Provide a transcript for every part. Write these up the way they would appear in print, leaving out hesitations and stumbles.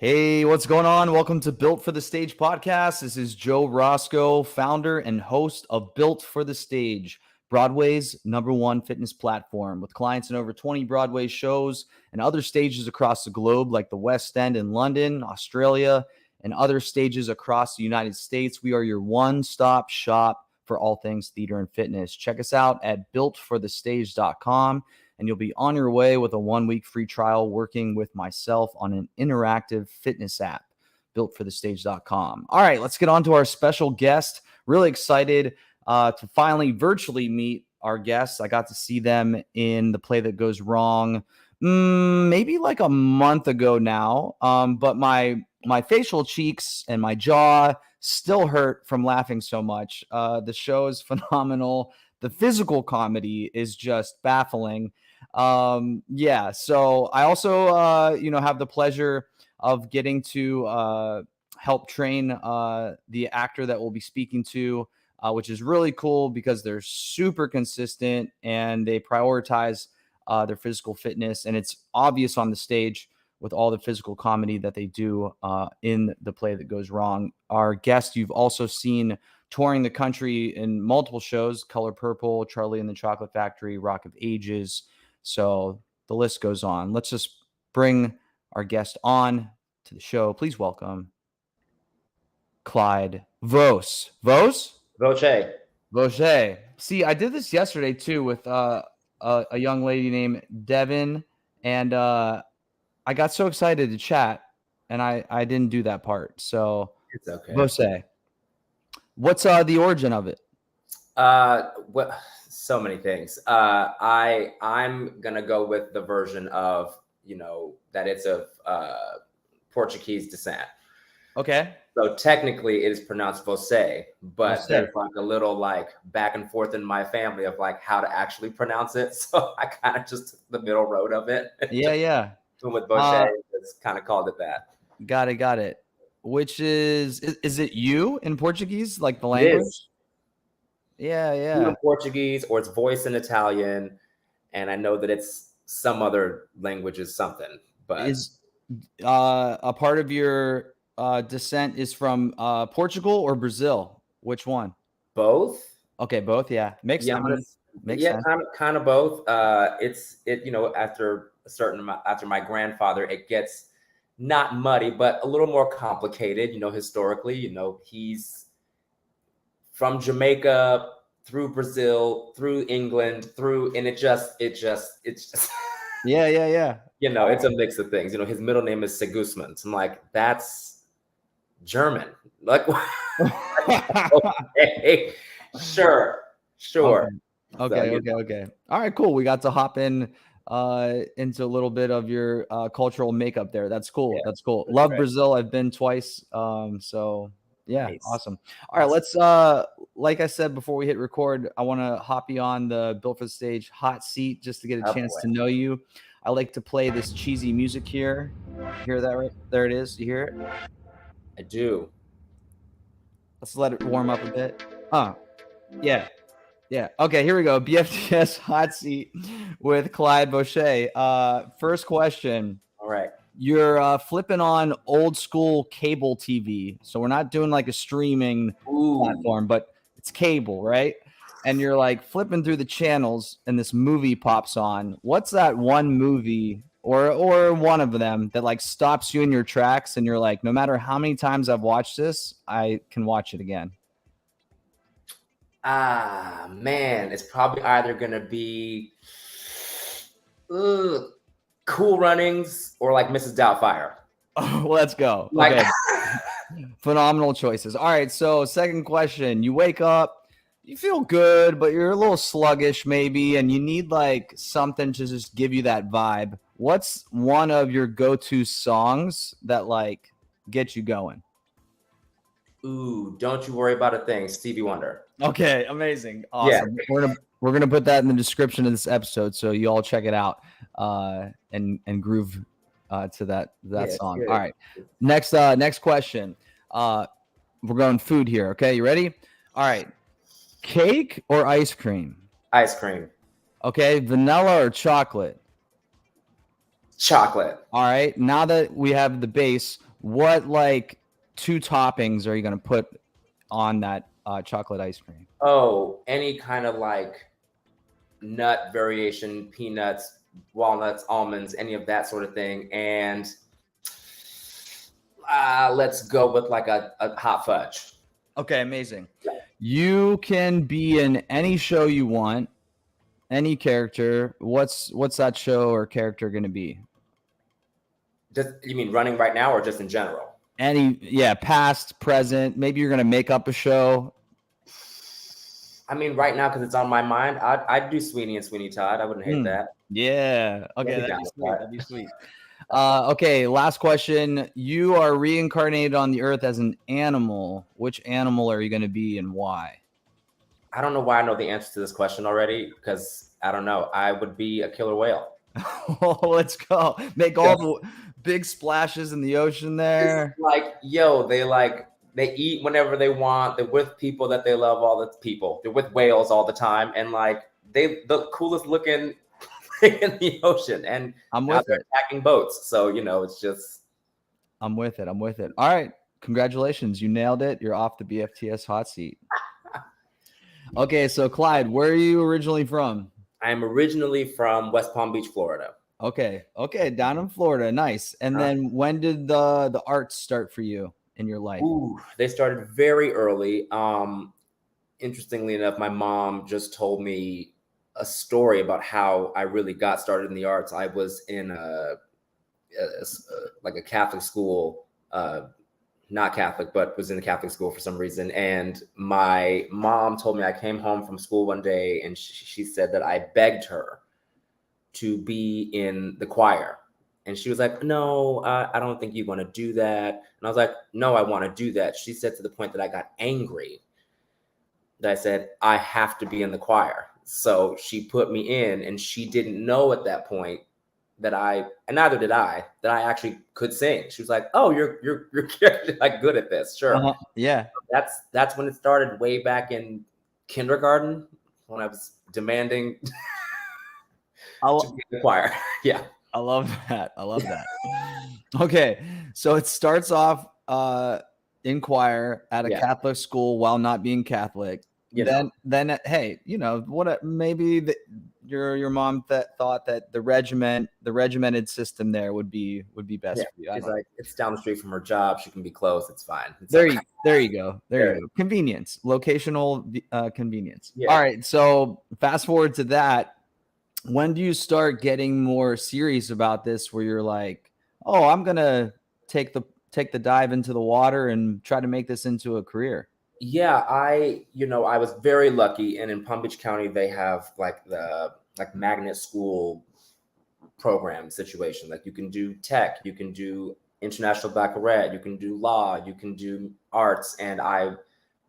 Hey, what's going on? Welcome to Built for the Stage podcast. This is Joe Roscoe, founder and host of Built for the Stage, Broadway's #1 fitness platform, with clients in over 20 Broadway shows and other stages across the globe, like the West End in London, Australia, and other stages across the United States. We are your one-stop shop for all things theater and fitness. Check us out at builtforthestage.com. And you'll be on your way with a 1-week free trial working with myself on an interactive fitness app, builtforthestage.com. All right, let's get on to our special guest. Really excited to finally virtually meet our guests. I got to see them in The Play That Goes Wrong maybe like a month ago now, but my facial cheeks and my jaw still hurt from laughing so much. The show is phenomenal. The physical comedy is just baffling. So I also have the pleasure of getting to help train the actor that we'll be speaking to, which is really cool because they're super consistent and they prioritize their physical fitness, and it's obvious on the stage with all the physical comedy that they do in The Play That Goes Wrong. Our guest you've also seen touring the country in multiple shows: Color Purple, Charlie and the Chocolate Factory, Rock of Ages. So the list goes on. Let's just bring our guest on to the show. Please welcome Clyde Voce. Voce? Voce. Voce. See, I did this yesterday too with a young lady named Devin, and I got so excited to chat, and I didn't do that part. So It's okay. Voce. What's the origin of it? What? So many things. I'm gonna go with the version of that it's of Portuguese descent. Okay. So technically, it is pronounced Voce, but Voce. there's like a little back and forth in my family of how to actually pronounce it. So I kind of just took the middle road of it. Yeah. And with Voce, it's kind of called it that. Got it. Which is it you in Portuguese, like the language? It is. Yeah. In Portuguese, or it's voice in Italian, and I know that it's some other language is something. But is a part of your descent is from Portugal or Brazil? Which one? both. Okay, both. Yeah, makes sense. Kind of both. After a certain amount, after my grandfather, it gets not muddy, but a little more complicated. Historically, he's from Jamaica through Brazil, through England, and it's just Yeah. It's a mix of things. His middle name is Segusman. So I'm like, that's German. Like, okay, sure. Okay. All right, cool. We got to hop into a little bit of your cultural makeup there. That's cool. Yeah, That's cool. Love right. Brazil. I've been twice. So yeah, Nice. awesome. All right, let's like I said before we hit record, I want to hop you on the Built for the Stage hot seat just to get a chance to know you. I like to play this cheesy music here. You hear that right? There it is. You hear it? I do. Let's let it warm up a bit. Yeah. Okay, here we go. BFTS hot seat with Clyde Voce. First question. All right. You're flipping on old school cable TV. So we're not doing like a streaming platform, but it's cable, right? And you're like flipping through the channels and this movie pops on. What's that one movie or one of them that like stops you in your tracks and you're like, no matter how many times I've watched this, I can watch it again? Man, it's probably either gonna be Cool Runnings or like Mrs. Doubtfire. Oh, let's go. Okay. Phenomenal choices. All right, so second question. You wake up, you feel good, but you're a little sluggish maybe, and you need like something to just give you that vibe. What's one of your go-to songs that like get you going? Don't You Worry About a Thing, Stevie Wonder. Okay, amazing. Awesome. Yeah. We're gonna put that in the description of this episode, so you all check it out and groove to that song. Good. All right. Next question. We're going food here. Okay, you ready? All right. Cake or ice cream? Ice cream. Okay, vanilla or chocolate? Chocolate. All right. Now that we have the base, what like 2 toppings are you going to put on that chocolate ice cream? Oh, any kind of like nut variation, peanuts, walnuts, almonds, any of that sort of thing. And let's go with like a hot fudge. Okay, amazing. You can be in any show you want, any character. What's that show or character going to be? You mean running right now or just in general? Yeah, past, present. Maybe you're going to make up a show. I mean, right now, because it's on my mind, I'd do Sweeney and Sweeney Todd. I wouldn't hate that. Yeah. Okay, That'd that'd be be sweet. That'd be sweet. Okay, last question. You are reincarnated on the earth as an animal. Which animal are you going to be and why? I don't know why I know the answer to this question already, because I don't know. I would be a killer whale. Oh, let's go. Make all the big splashes in the ocean there. It's like, yo, they eat whenever they want. They're with people that they love, all the people. They're with whales all the time, and like the coolest looking thing in the ocean. And I'm now with they're it. attacking boats. So it's just. I'm with it. All right. Congratulations. You nailed it. You're off the BFTS hot seat. Okay, so Clyde, where are you originally from? I'm originally from West Palm Beach, Florida. Okay, down in Florida. Nice. And then when did the arts start for you in your life? Ooh, they started very early. Interestingly enough, my mom just told me a story about how I really got started in the arts. I was in like a Catholic school, not Catholic, but was in a Catholic school for some reason. And my mom told me I came home from school one day and she said that I begged her to be in the choir. And she was like, no, I don't think you want to do that. And I was like, no, I want to do that. She said to the point that I got angry that I said, I have to be in the choir. So she put me in, and she didn't know at that point that and neither did I, that I actually could sing. She was like, oh, you're like good at this. Sure. Yeah. That's when it started, way back in kindergarten, when I was demanding to be in the choir. Yeah. I love that. Okay. So it starts off in choir at a Catholic school while not being Catholic. Then hey, maybe your mom thought that the regimented system there would be best for you. She's like, it's down the street from her job. She can be close. It's fine. There you go. There you go. Convenience, locational convenience. Yeah. All right. So fast forward to that. When do you start getting more serious about this, where you're like, oh, I'm going to take the dive into the water and try to make this into a career? Yeah, I was very lucky. And in Palm Beach County, they have like the magnet school program situation. Like you can do tech, you can do international baccalaureate, you can do law, you can do arts. And I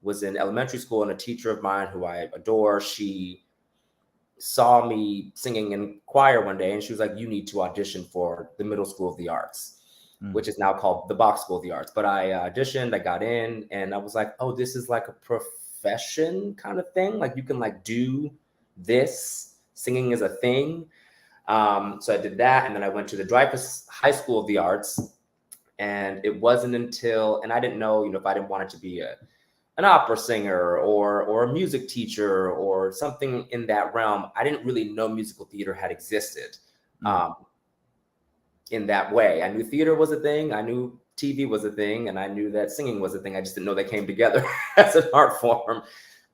was in elementary school, and a teacher of mine who I adore, she saw me singing in choir one day, and she was like, you need to audition for the Middle School of the Arts, which is now called the Bach School of the Arts. But I auditioned, I got in, and I was like, oh, this is like a profession kind of thing. Like you can like do this, singing is a thing. So I did that. And then I went to the Dreyfus High School of the Arts, and it wasn't until, and I didn't know, if I didn't want it to be an opera singer or a music teacher or something in that realm. I didn't really know musical theater had existed in that way. I knew theater was a thing. I knew TV was a thing, and I knew that singing was a thing. I just didn't know they came together as an art form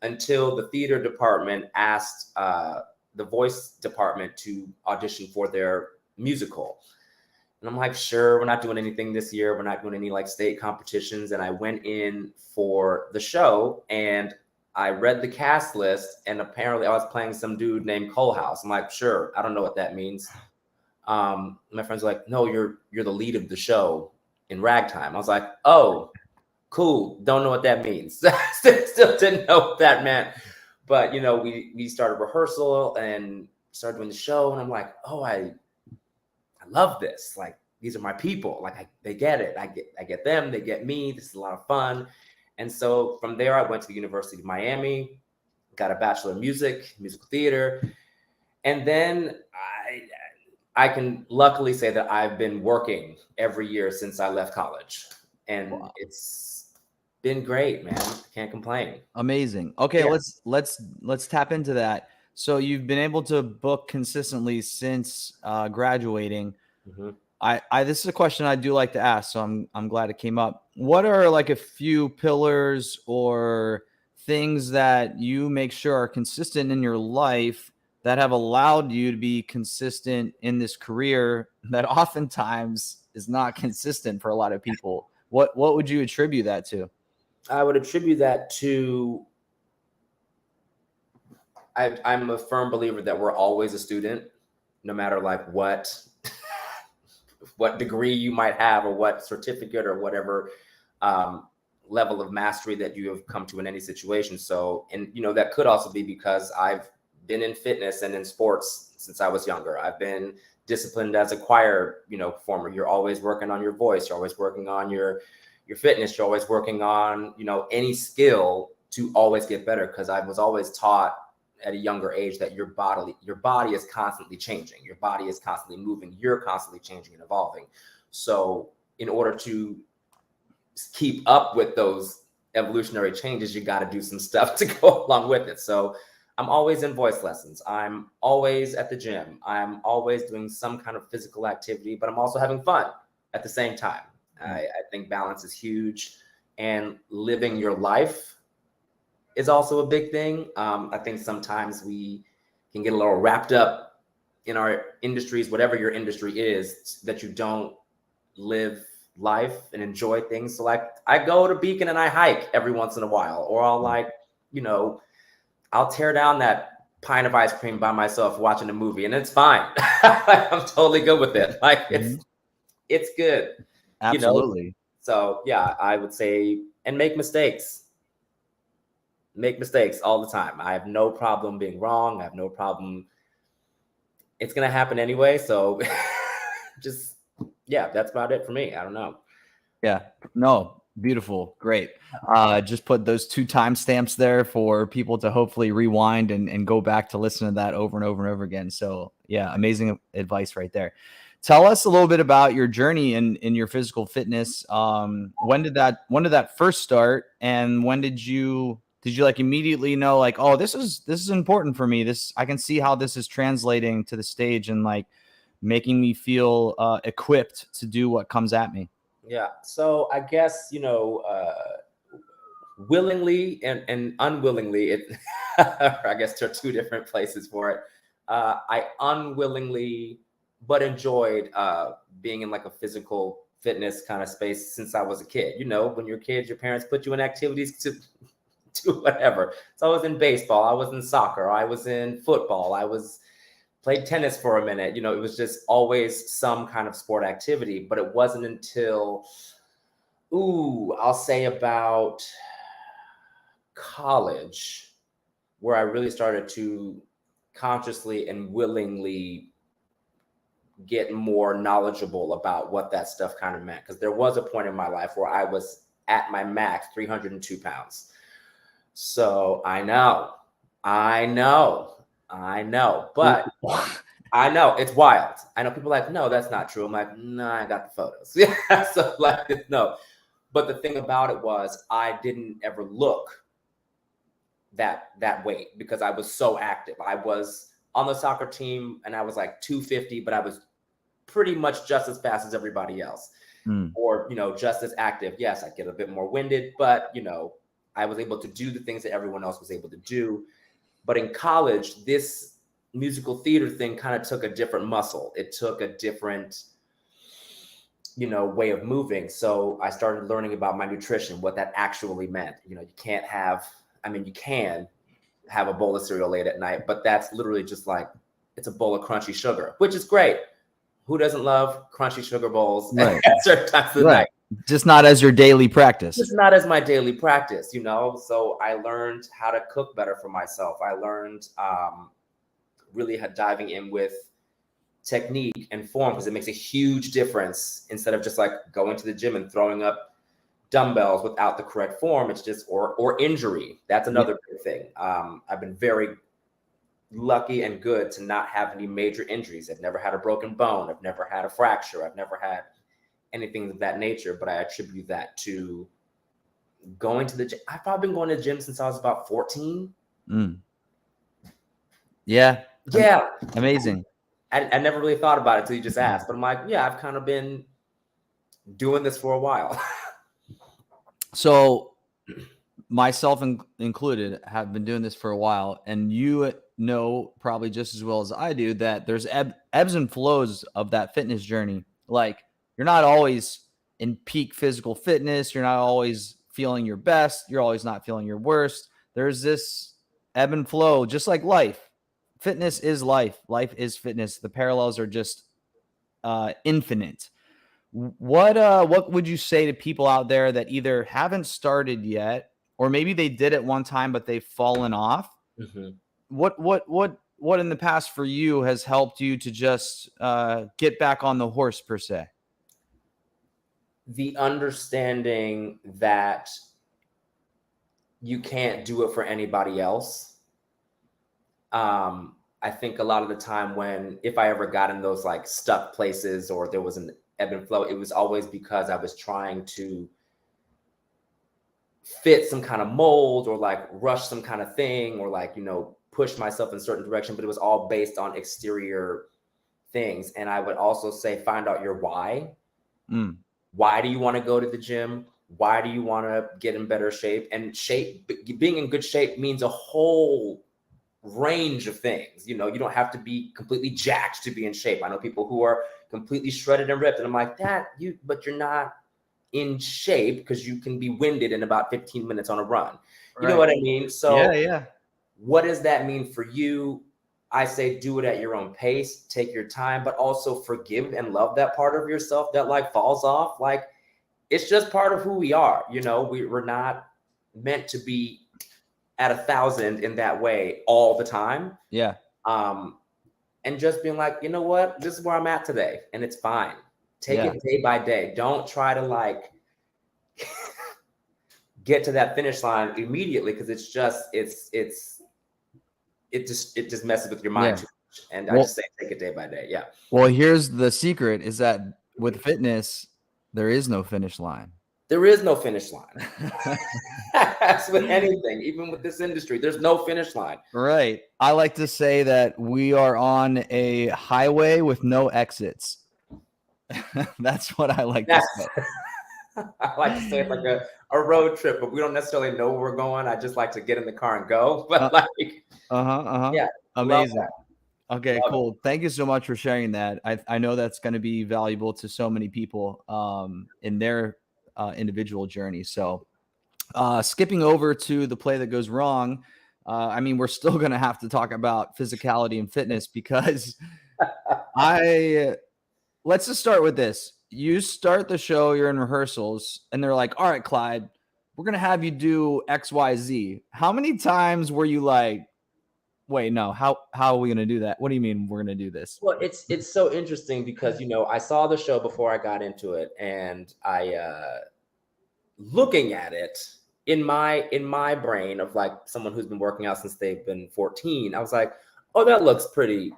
until the theater department asked the voice department to audition for their musical. And I'm like, sure, we're not doing anything this year. We're not doing any like state competitions. And I went in for the show, and I read the cast list, and apparently I was playing some dude named Colehouse. I'm like, sure, I don't know what that means. My friends were like, no, you're the lead of the show in ragtime. I was like, oh, cool. Don't know what that means. Still didn't know what that meant. But we started rehearsal and started doing the show, and I'm like, oh, I love this. Like, these are my people. Like, they get it. I get them. They get me. This is a lot of fun. And so from there, I went to the University of Miami, got a Bachelor of Musical Theater. And then I can luckily say that I've been working every year since I left college, and Wow. it's been great, man. Can't complain. Amazing. Okay, Yeah. let's tap into that. So you've been able to book consistently since graduating. Mm-hmm. I this is a question I do like to ask, so I'm glad it came up. What are like a few pillars or things that you make sure are consistent in your life that have allowed you to be consistent in this career that oftentimes is not consistent for a lot of people? What would you attribute that to? I would attribute that to I'm a firm believer that we're always a student, no matter like what degree you might have or what certificate or whatever um, level of mastery that you have come to in any situation. So, and that could also be because I've been in fitness and in sports since I was younger. I've been disciplined as a choir, performer. You're always working on your voice. You're always working on your fitness. You're always working on, any skill to always get better. Because I was always taught at a younger age that your body is constantly changing. Your body is constantly moving. You're constantly changing and evolving. So in order to keep up with those evolutionary changes, you got to do some stuff to go along with it. So I'm always in voice lessons. I'm always at the gym. I'm always doing some kind of physical activity, but I'm also having fun at the same time. I think balance is huge, and living your life is also a big thing. I think sometimes we can get a little wrapped up in our industries, whatever your industry is, that you don't live life and enjoy things. So like I go to Beacon and I hike every once in a while, or I'll tear down that pint of ice cream by myself watching a movie, and it's fine. I'm totally good with it. Like it's good, Absolutely. So yeah, I would say, and make mistakes all the time. I have no problem being wrong. I have no problem. It's going to happen anyway. So just, yeah, that's about it for me. I don't know. Yeah. No, beautiful. Great. Just put those 2 timestamps there for people to hopefully rewind and go back to listen to that over and over and over again. So yeah, amazing advice right there. Tell us a little bit about your journey in your physical fitness. When did that first start, and when did you like immediately know like, oh, this is important for me. I can see how this is translating to the stage and like making me feel equipped to do what comes at me. Yeah. So I guess, willingly and unwillingly, I guess there are 2 different places for it. I unwillingly, but enjoyed being in like a physical fitness kind of space since I was a kid. When you're a kid, your parents put you in activities to do whatever. So I was in baseball, I was in soccer, I was in football, played tennis for a minute. It was just always some kind of sport activity. But it wasn't until, I'll say about college where I really started to consciously and willingly get more knowledgeable about what that stuff kind of meant. Because there was a point in my life where I was at my max 302 pounds. So I know, but I know it's wild. I know people are like, no, that's not true. I'm like, no, I got the photos. Yeah. So like, no. But the thing about it was I didn't ever look that weight because I was so active. I was on the soccer team and I was like 250, but I was pretty much just as fast as everybody else. Or, just as active. Yes, I get a bit more winded, but, I was able to do the things that everyone else was able to do. But in college, this musical theater thing kind of took a different muscle. It took a different, way of moving. So I started learning about my nutrition, what that actually meant. You can have a bowl of cereal late at night, but that's literally just like, it's a bowl of crunchy sugar, which is great. Who doesn't love crunchy sugar bowls Right. at certain times of the night? Just not as your daily practice. Just not as my daily practice, So I learned how to cook better for myself. I learned really diving in with technique and form, because it makes a huge difference. Instead of just like going to the gym and throwing up dumbbells without the correct form, it's just or injury. That's another big thing. I've been very lucky and good to not have any major injuries. I've never had a broken bone. I've never had a fracture. I've never had anything of that nature, but I attribute that to going to the gym. I've probably been going to the gym since I was about 14. Yeah. Yeah. Amazing. I never really thought about it until you just asked, but I'm like, yeah, I've kind of been doing this for a while. So myself included have been doing this for a while, and you know probably just as well as I do that there's ebbs and flows of that fitness journey. Like, you're not always in peak physical fitness, you're not always feeling your best, you're always not feeling your worst. There's this ebb and flow, just like life. Fitness is life, life is fitness. The parallels are just infinite. What would you say to people out there that either haven't started yet, or maybe they did at one time but they've fallen off? Mm-hmm. What in the past for you has helped you to just get back on the horse, per se? The understanding that you can't do it for anybody else. I think a lot of the time if I ever got in those like stuck places or there was an ebb and flow, it was always because I was trying to fit some kind of mold or like rush some kind of thing or like, push myself in a certain direction, but it was all based on exterior things. And I would also say, find out your why. Why do you want to go to the gym? Why do you want to get in better shape? And being in good shape means a whole range of things. You don't have to be completely jacked to be in shape. I know people who are completely shredded and ripped, and I'm like, but you're not in shape because you can be winded in about 15 minutes on a run. You know what I mean? So yeah. What does that mean for you? I say do it at your own pace, take your time, but also forgive and love that part of yourself that like falls off. Like, it's just part of who we are. We're not meant to be at 1,000 in that way all the time. Yeah. And just being like, you know what, this is where I'm at today, and it's fine. Take it day by day. Don't try to like get to that finish line immediately, because it just messes with your mind too much. And I just say take it day by day. Yeah. Well, here's the secret: is that with fitness, there is no finish line. There is no finish line. That's with anything, even with this industry. There's no finish line. Right. I like to say that we are on a highway with no exits. That's what I like to say. I like to say it's like a road trip, but we don't necessarily know where we're going. I just like to get in the car and go. But yeah, amazing. Okay, cool. Thank you so much for sharing that. I know that's going to be valuable to so many people in their individual journey. So skipping over to the play that goes wrong, we're still going to have to talk about physicality and fitness, because let's just start with this. You start the show, you're in rehearsals, and they're like, all right, Clyde, we're going to have you do X, Y, Z. How many times were you like, wait, no, how are we going to do that? What do you mean we're going to do this? Well, it's so interesting because, I saw the show before I got into it, and I, looking at it in my brain of like someone who's been working out since they've been 14, I was like, oh, that looks pretty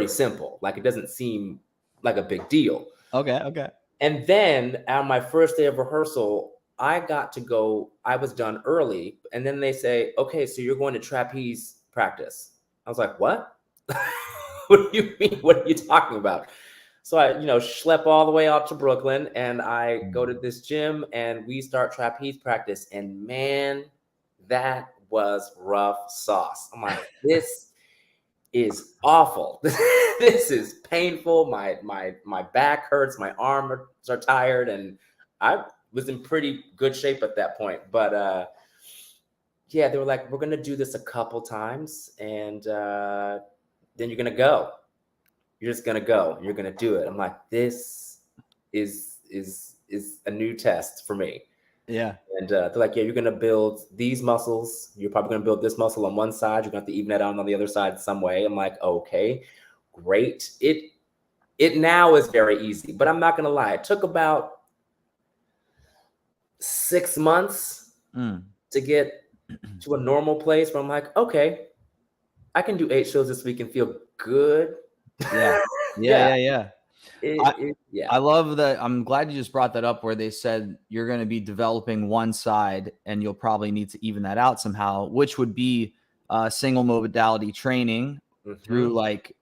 simple. Like, it doesn't seem like a big deal. Okay. And then on my first day of rehearsal, I was done early. And then they say, okay, so you're going to trapeze practice. I was like, what? What do you mean? What are you talking about? So I, schlep all the way out to Brooklyn, and I go to this gym and we start trapeze practice. And man, that was rough sauce. I'm like, this is awful. This is painful. My back hurts. My arms are tired, and I was in pretty good shape at that point. But yeah, they were like, we're gonna do this a couple times, and then you're gonna go. You're just gonna go, and you're gonna do it. I'm like, this is a new test for me. Yeah. And they're like, yeah, you're going to build these muscles. You're probably going to build this muscle on one side. You're going to have to even that out on the other side some way. I'm like, okay, great. It now is very easy, but I'm not going to lie. It took about 6 months to get to a normal place where I'm like, okay, I can do 8 shows this week and feel good. Yeah. Yeah. Yeah. Yeah. I love that. I'm glad you just brought that up where they said you're going to be developing one side and you'll probably need to even that out somehow, which would be single modality training through like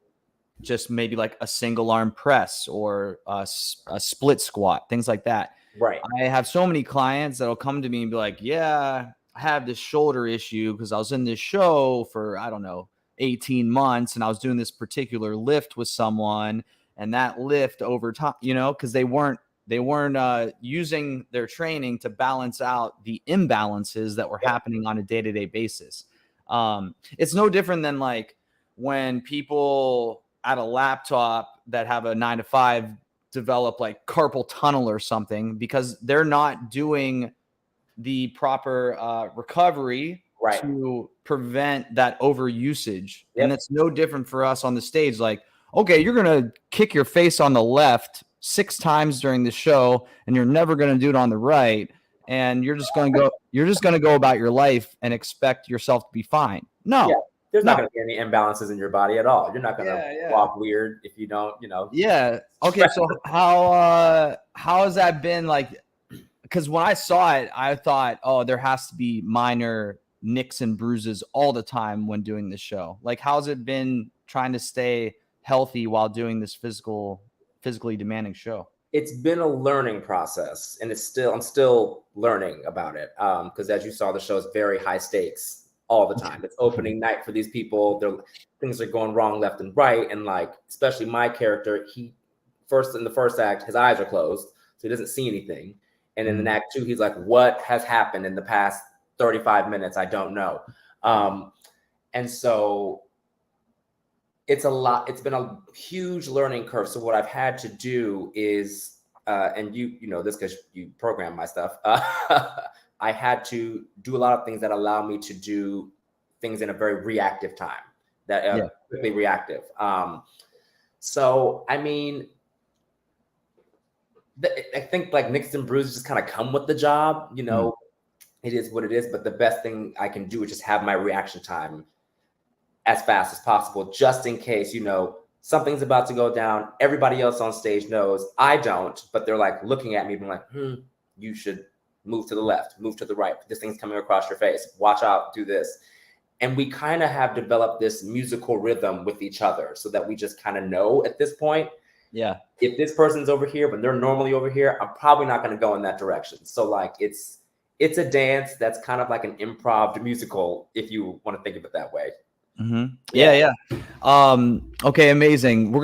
just maybe like a single arm press or a split squat, things like that. Right. I have so many clients that'll come to me and be like, yeah, I have this shoulder issue because I was in this show for, I don't know, 18 months and I was doing this particular lift with someone, and that lift over time, because they weren't using their training to balance out the imbalances that were happening on a day-to-day basis. It's no different than like when people at a laptop that have a 9 to 5 develop like carpal tunnel or something because they're not doing the proper recovery to prevent that overusage. And that's no different for us on the stage. Like, okay, you're going to kick your face on the left 6 times during the show and you're never going to do it on the right. And you're just going to go about your life and expect yourself to be fine. No. Yeah. There's not going to be any imbalances in your body at all. You're not going to walk weird if you don't, Yeah. Okay. So how has that been like? Because when I saw it, I thought, oh, there has to be minor nicks and bruises all the time when doing this show. Like, how's it been trying to stay healthy while doing this physically demanding show? It's been a learning process, and I'm still learning about it. Because as you saw, the show is very high stakes all the time. It's opening night for these people. Things are going wrong left and right. And like, especially my character, in the first act, his eyes are closed, so he doesn't see anything. And in the act 2, he's like, what has happened in the past 35 minutes? I don't know. And so it's a lot. It's been a huge learning curve. So what I've had to do is, and you know this because you program my stuff. I had to do a lot of things that allow me to do things in a very reactive time, that quickly reactive. So, I mean, I think like nicks and bruises just kind of come with the job, it is what it is. But the best thing I can do is just have my reaction time as fast as possible, just in case, something's about to go down. Everybody else on stage knows. I don't, but they're like looking at me being like, you should move to the left, move to the right. This thing's coming across your face. Watch out, do this. And we kind of have developed this musical rhythm with each other so that we just kind of know at this point. Yeah. If this person's over here, but they're normally over here, I'm probably not going to go in that direction. So like, it's a dance that's kind of like an improv musical, if you want to think of it that way. Mm-hmm. Yeah. Okay. Amazing.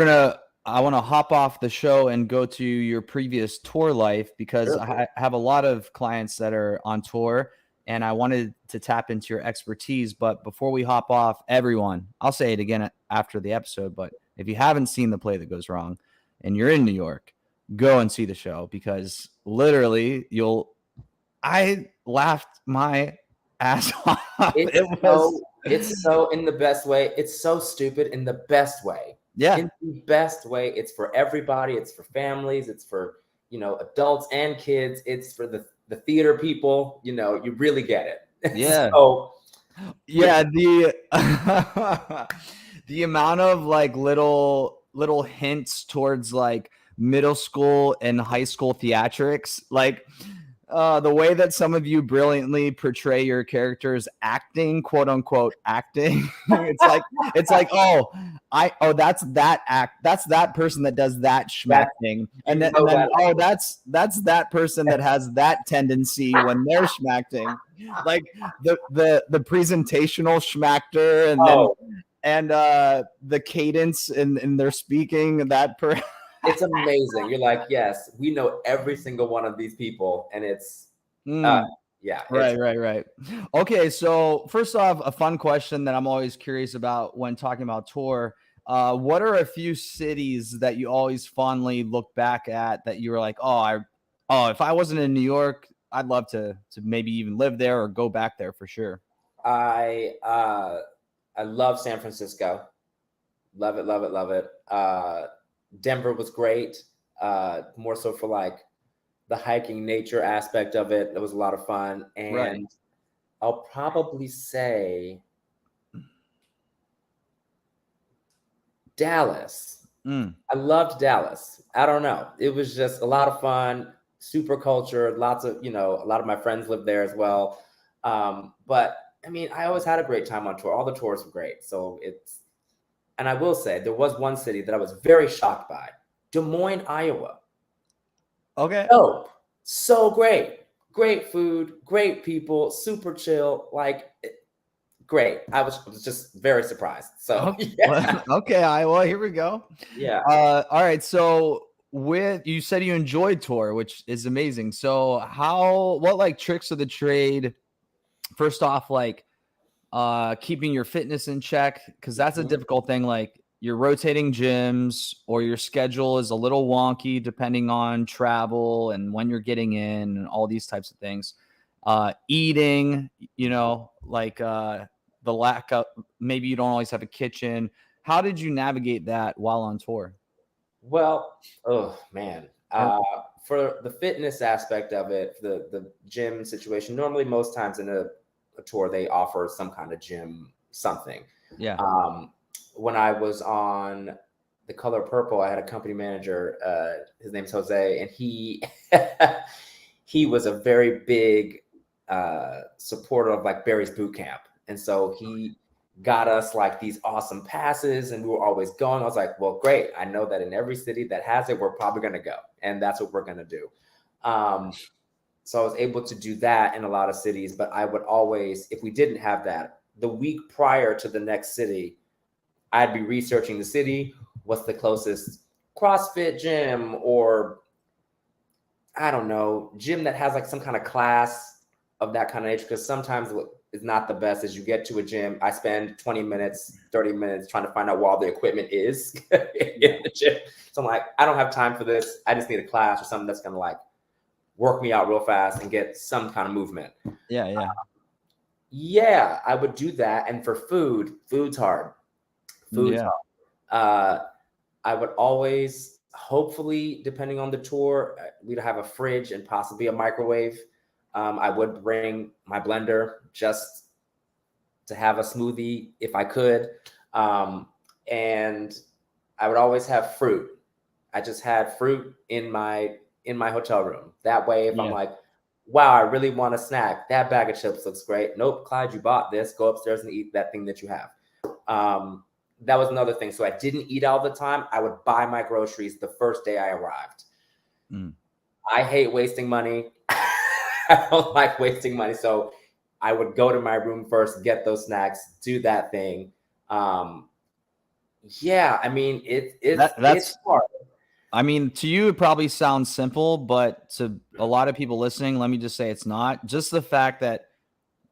I want to hop off the show and go to your previous tour life because I have a lot of clients that are on tour and I wanted to tap into your expertise. But before we hop off, everyone, I'll say it again after the episode, but if you haven't seen The Play That Goes Wrong and you're in New York, go and see the show because literally I laughed my ass off. It's so in the best way. It's so stupid in the best way. Yeah. In the best way. It's for everybody. It's for families. It's for, adults and kids. It's for the theater people. You really get it. Yeah. The amount of like little hints towards like middle school and high school theatrics, like the way that some of you brilliantly portray your characters acting, quote unquote acting. it's like that's that person that does that schmacking, and then that's that person that has that tendency when they're schmacking, like the presentational schmacker, and the cadence in their speaking that per. It's amazing. You're like, yes, we know every single one of these people, and it's Right. Okay, so first off, a fun question that I'm always curious about when talking about tour. What are a few cities that you always fondly look back at that you were like, if I wasn't in New York, I'd love to maybe even live there or go back there for sure. I love San Francisco. Love it, love it, love it. Denver was great. More so for like the hiking nature aspect of it. It was a lot of fun. And I'll probably say Dallas. Mm. I loved Dallas. I don't know. It was just a lot of fun, super culture, lots of, a lot of my friends lived there as well. But I mean, I always had a great time on tour. All the tours were great. And I will say, there was one city that I was very shocked by, Des Moines, Iowa. Okay. Dope. So great. Great food, great people, super chill. Great. I was just very surprised. So, yeah. Okay, Iowa. Here we go. Yeah. All right. So you said you enjoyed tour, which is amazing. So what like tricks of the trade? First off, like keeping your fitness in check, because that's a Mhm. difficult thing. Like you're rotating gyms or your schedule is a little wonky depending on travel and when you're getting in and all these types of things. Eating, like the lack of, maybe you don't always have a kitchen. How did you navigate that while on tour? Well, oh man. Or For the fitness aspect of it, the gym situation, normally most times in a tour, they offer some kind of gym something. yeah. Um, when I was on The Color Purple, I had a company manager, his name's Jose, and he he was a very big supporter of like Barry's boot camp. And so he got us like these awesome passes and we were always going. I was like, well, great. I know that in every city that has it, we're probably going to go. And that's what we're going to do. So I was able to do that in a lot of cities, but I would always, if we didn't have that, the week prior to the next city, I'd be researching the city. What's the closest CrossFit gym, or I don't know, gym that has like some kind of class of that kind of nature? Because sometimes what is not the best is you get to a gym. I spend 20 minutes, 30 minutes trying to find out where all the equipment is in the gym. So I'm like, I don't have time for this. I just need a class or something that's going to like work me out real fast and get some kind of movement. Yeah. Yeah, I would do that. And for food's hard. Food's Yeah. hard. I would always, hopefully, depending on the tour, we'd have a fridge and possibly a microwave. I would bring my blender just to have a smoothie if I could. And I would always have fruit. I just had fruit in my hotel room. That way, if I'm Yeah. like, wow, I really want a snack, that bag of chips looks great. Nope, Clyde, you bought this. Go upstairs and eat that thing that you have. That was another thing. So I didn't eat all the time. I would buy my groceries the first day I arrived. I hate wasting money. I don't like wasting money. So I would go to my room first, get those snacks, do that thing. Yeah, I mean, it's hard. I mean, to you, it probably sounds simple, but to a lot of people listening, let me just say it's not. Just the fact that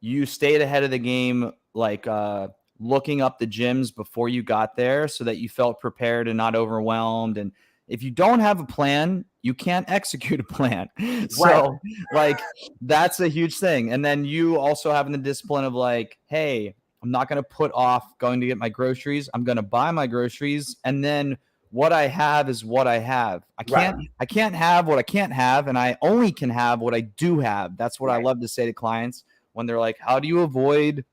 you stayed ahead of the game, like looking up the gyms before you got there so that you felt prepared and not overwhelmed. And if you don't have a plan, you can't execute a plan. Right. So, like, that's a huge thing. And then you also having the discipline of, like, hey, I'm not going to put off going to get my groceries. I'm going to buy my groceries. And then what I have is what I have. I Right. can't have what I can't have, and I only can have what I do have. That's what I Right. love to say to clients when they're like, how do you avoid,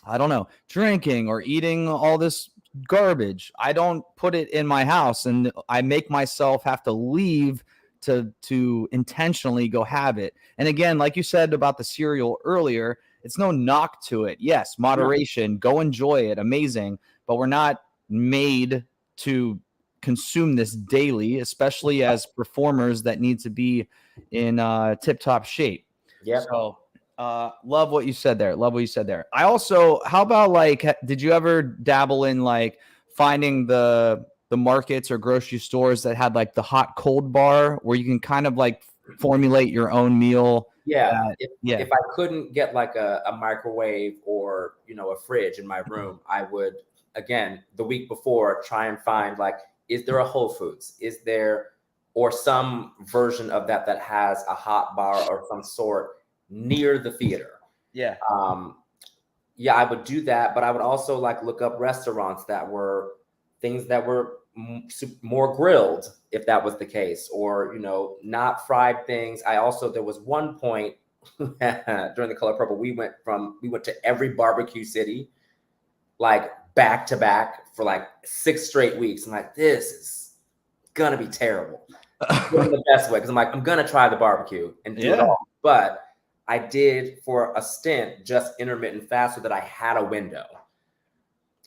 I don't know, drinking or eating all this garbage? I don't put it in my house, and I make myself have to leave to intentionally go have it. And again, like you said about the cereal earlier, it's no knock to it. Yes, No. moderation, go enjoy it, amazing, but we're not made to consume this daily, especially as performers that need to be in tip-top shape. Yep. So love what you said there. Love what you said there. I also, how about like, did you ever dabble in like finding the markets or grocery stores that had like the hot cold bar where you can kind of like formulate your own meal? Yeah. That, yeah. If I couldn't get like a microwave or a fridge in my room, I would, again, the week before, try and find like, is there a Whole Foods? Is there, or some version of that that has a hot bar or some sort near the theater? Yeah. Yeah, I would do that, but I would also like look up restaurants that were things that were more grilled, if that was the case, or not fried things. I also, there was one point during The Color Purple, we went to every barbecue city, like back to back for like 6 straight weeks. I'm like, this is gonna be terrible. In the best way, because I'm like, I'm gonna try the barbecue and do it all. But I did for a stint just intermittent fast so that I had a window.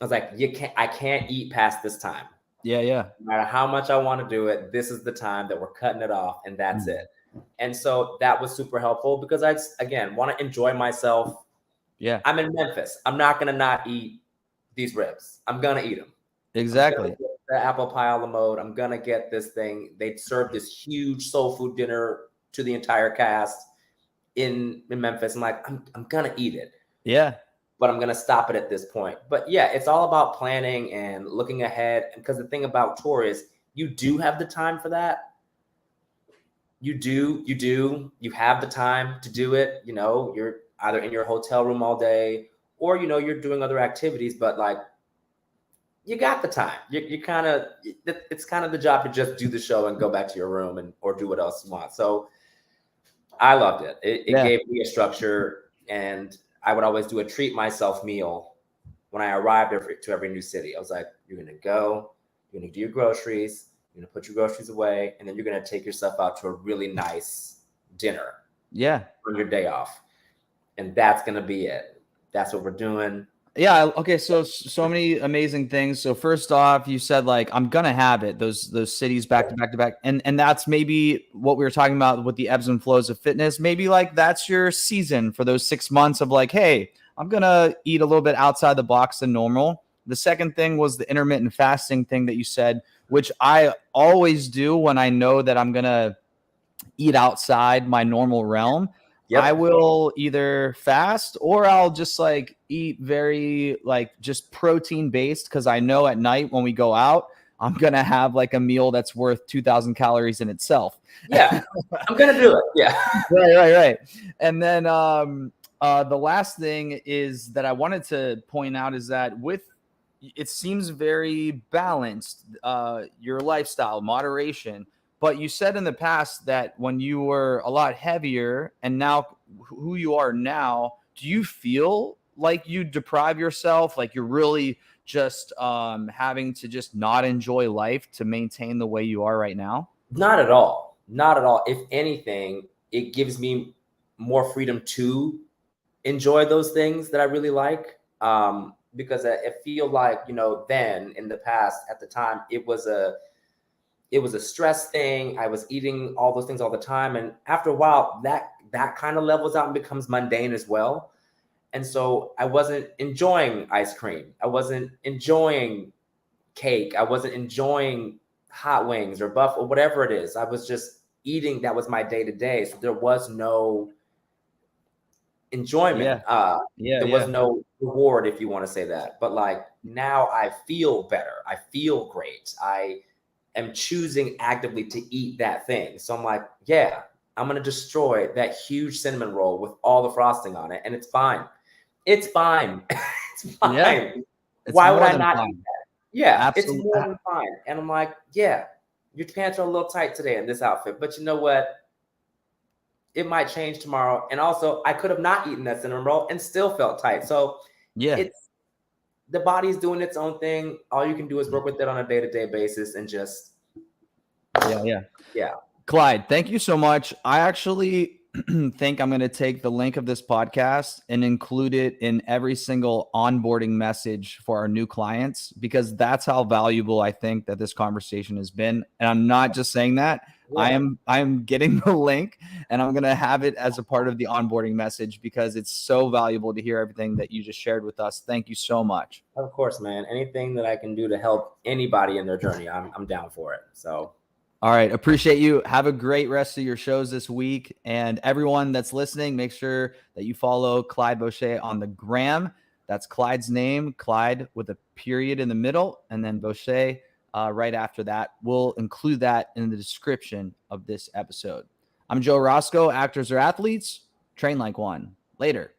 I was like, I can't eat past this time. Yeah. No matter how much I want to do it, this is the time that we're cutting it off, and that's it. And so that was super helpful because I, again, want to enjoy myself. Yeah. I'm in Memphis. I'm not going to not eat these ribs. I'm going to eat them. Exactly. The apple pie a la mode. I'm going to get this thing. They served this huge soul food dinner to the entire cast in Memphis. I'm like, I'm going to eat it. Yeah. But I'm going to stop it at this point. But yeah, it's all about planning and looking ahead. Because the thing about tour is you do have the time for that. You have the time to do it. You know, you're either in your hotel room all day or, you know, you're doing other activities, but like you got the time. You kind of, it's kind of the job to just do the show and go back to your room or do what else you want. So I loved it. It gave me a structure, and I would always do a treat myself meal when I arrived to every new city. I was like, you're going to go, you're going to do your groceries, you're going to put your groceries away, and then you're going to take yourself out to a really nice dinner. Yeah. On your day off. And that's going to be it. That's what we're doing. Yeah. Okay. So many amazing things. So first off, you said like, I'm going to have it, those cities back to back to back. And that's maybe what we were talking about with the ebbs and flows of fitness. Maybe like that's your season for those 6 months of like, hey, I'm going to eat a little bit outside the box than normal. The second thing was the intermittent fasting thing that you said, which I always do when I know that I'm going to eat outside my normal realm. Yep. I will either fast or I'll just like eat very like just protein based, because I know at night when we go out, I'm going to have like a meal that's worth 2,000 calories in itself. Yeah, I'm going to do it. Yeah. Right. And then the last thing is that I wanted to point out is that it seems very balanced, your lifestyle, moderation. But you said in the past that when you were a lot heavier and now who you are now, do you feel like you deprive yourself? Like you're really just having to just not enjoy life to maintain the way you are right now? Not at all. Not at all. If anything, it gives me more freedom to enjoy those things that I really like. Because I feel like, you know, then in the past, at the time, it was a stress thing. I was eating all those things all the time. And after a while, that kind of levels out and becomes mundane as well. And so I wasn't enjoying ice cream. I wasn't enjoying cake. I wasn't enjoying hot wings or buff or whatever it is. I was just eating. That was my day to day. So there was no enjoyment. There was no reward, if you want to say that. But like now I feel better. I feel great. I am choosing actively to eat that thing. So I'm like, yeah, I'm going to destroy that huge cinnamon roll with all the frosting on it. And it's fine. It's fine. It's fine. Yeah. Why would I not eat that? Yeah, absolutely. It's more than fine. And I'm like, yeah, your pants are a little tight today in this outfit, but you know what? It might change tomorrow. And also I could have not eaten that cinnamon roll and still felt tight. So yeah, the body's doing its own thing. All you can do is work with it on a day-to-day basis and just yeah. Clyde, thank you so much. I actually think I'm going to take the link of this podcast and include it in every single onboarding message for our new clients, because that's how valuable I think that this conversation has been. And I'm not just saying that. Yeah. I am getting the link and I'm going to have it as a part of the onboarding message because it's so valuable to hear everything that you just shared with us. Thank you so much. Of course, man. Anything that I can do to help anybody in their journey, I'm down for it. So all right. Appreciate you. Have a great rest of your shows this week. And everyone that's listening, make sure that you follow Clyde Voce on the gram. That's Clyde's name, Clyde with a period in the middle, and then Voce right after that. We'll include that in the description of this episode. I'm Joe Roscoe. Actors or athletes, train like one. Later.